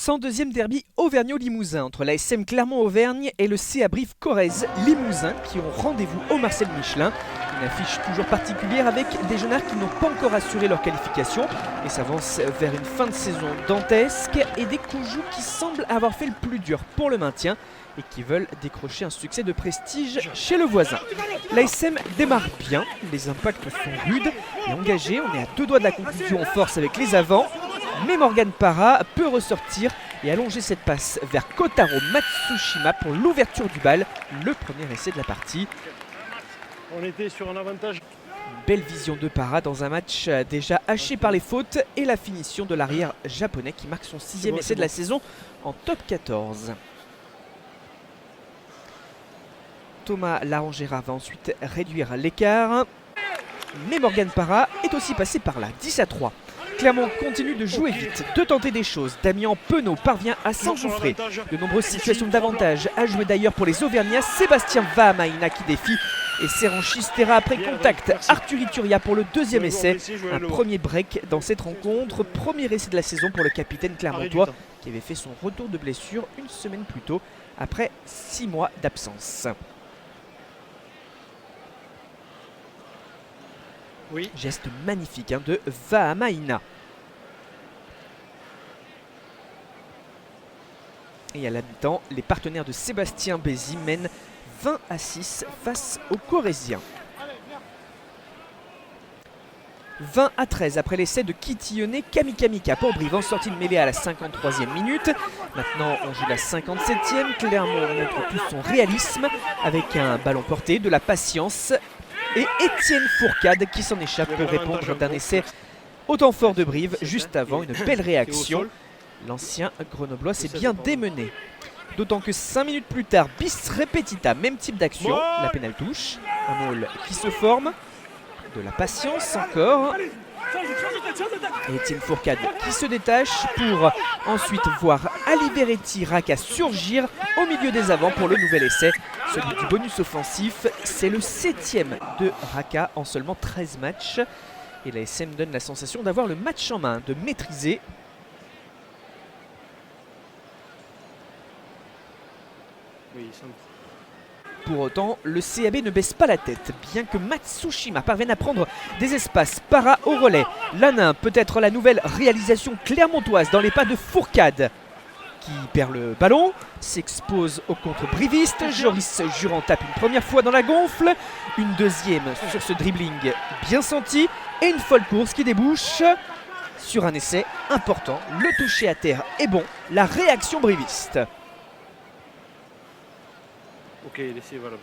102e derby auvergnat-limousin entre l'ASM Clermont-Auvergne et le CA Brive-Corrèze Limousin qui ont rendez-vous au Marcel Michelin. Une affiche toujours particulière avec des jeunes qui n'ont pas encore assuré leur qualification et s'avancent vers une fin de saison dantesque et des Coujous qui semblent avoir fait le plus dur pour le maintien et qui veulent décrocher un succès de prestige chez le voisin. L'ASM démarre bien, les impacts sont rudes et engagés, on est à 2 doigts de la conclusion en force avec les avants, mais Morgan Parra peut ressortir et allonger cette passe vers Kotaro Matsushima pour l'ouverture du bal, le premier essai de la partie. On était sur un avantage. Une belle vision de Parra dans un match déjà haché par les fautes et la finition de l'arrière japonais qui marque son 6e essai de la saison en top 14. Thomas Larangera va ensuite réduire l'écart, mais Morgan Parra est aussi passé par là, 10-3. Clermont continue de jouer vite, de tenter des choses. Damien Penaud parvient à s'engouffrer. De nombreuses situations d'avantage à jouer d'ailleurs pour les Auvergnats. Sébastien Vahamaina qui défie et Serran Chistera après contact. Arthur Ituria pour le 2e essai. Un premier break dans cette rencontre. Premier essai de la saison pour le capitaine clermontois qui avait fait son retour de blessure une semaine plus tôt après 6 mois d'absence. Oui. Geste magnifique de Vahamaina. Et à la mi-temps, les partenaires de Sébastien Bézi mènent 20-6 face aux Corésiens. 20-13 après l'essai de Kitillonné Kamikamika pour Brive en sortie de mêlée à la 53e minute. Maintenant on joue la 57e. Clermont montre tout son réalisme avec un ballon porté, de la patience. Et Étienne Fourcade qui s'en échappe pour répondre d'un essai au temps fort de Brive juste avant une belle réaction. L'ancien grenoblois s'est bien démené. D'autant que 5 minutes plus tard, bis repetita, même type d'action, la pénale touche, un maul qui se forme, de la patience encore. Et Étienne Fourcade qui se détache pour ensuite voir Aliberetti Raka surgir au milieu des avants pour le nouvel essai. Celui du bonus offensif, c'est le 7e de Raka en seulement 13 matchs. Et la SM donne la sensation d'avoir le match en main, de maîtriser. Pour autant, le CAB ne baisse pas la tête, bien que Matsushima parvienne à prendre des espaces. Parra au relais. Lanin peut être la nouvelle réalisation clermontoise dans les pas de Fourcade, qui perd le ballon, s'expose au contre-briviste. Joris Jurand tape une première fois dans la gonfle, une deuxième sur ce dribbling bien senti, et une folle course qui débouche sur un essai important. Le toucher à terre est bon, la réaction briviste. Ok, l'essai valable.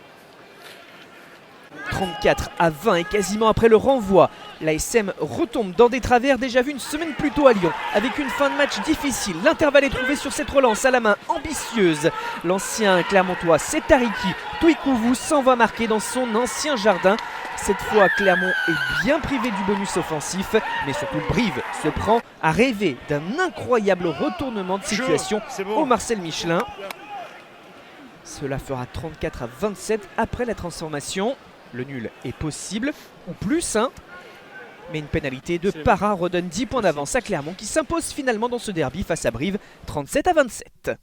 34-20 et quasiment après le renvoi, l'ASM retombe dans des travers déjà vus une semaine plus tôt à Lyon avec une fin de match difficile. L'intervalle est trouvé sur cette relance à la main ambitieuse. L'ancien Clermontois Setariki Touikouvou s'en va marquer dans son ancien jardin. Cette fois, Clermont est bien privé du bonus offensif, mais surtout Brive se prend à rêver d'un incroyable retournement de situation au Marcel Michelin. Cela fera 34-27 après la transformation. Le nul est possible, ou plus, mais une pénalité de Parra redonne 10 points d'avance à Clermont qui s'impose finalement dans ce derby face à Brive, 37-27.